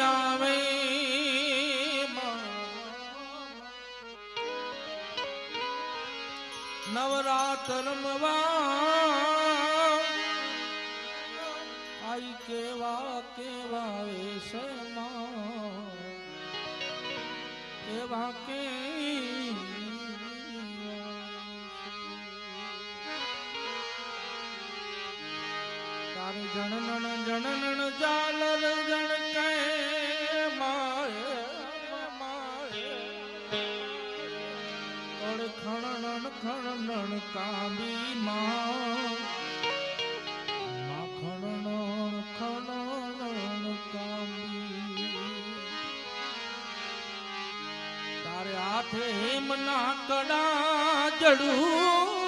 આવે નવરાત્ર રમવા આઈ કેવા કેવા વેશમાં કેવા કે તારે જણનણ જણનણ જાલર જણ કે માય માય તોડ ખણનણ ખણનણ કાંબી માં ખણનણ ખણનણ કાંબી તારે હાથે હેમના કડા જડું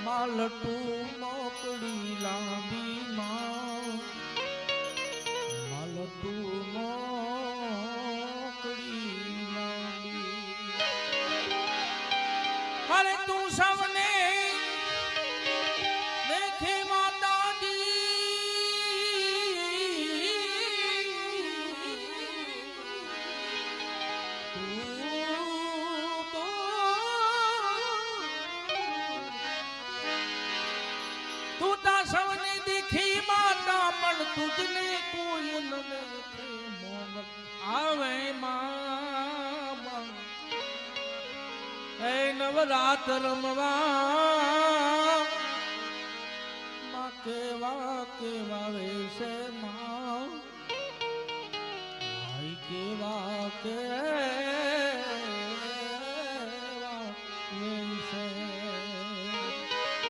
માલટુ મોકડી લાંબી માં માલટુ મોકડી લાંબી અરે તું સૌને દેખે સૌને દીખી માતા પણ તુજને કોઈ ન દેખે મોંગ આવે માં એ નવરાત્ર રમવા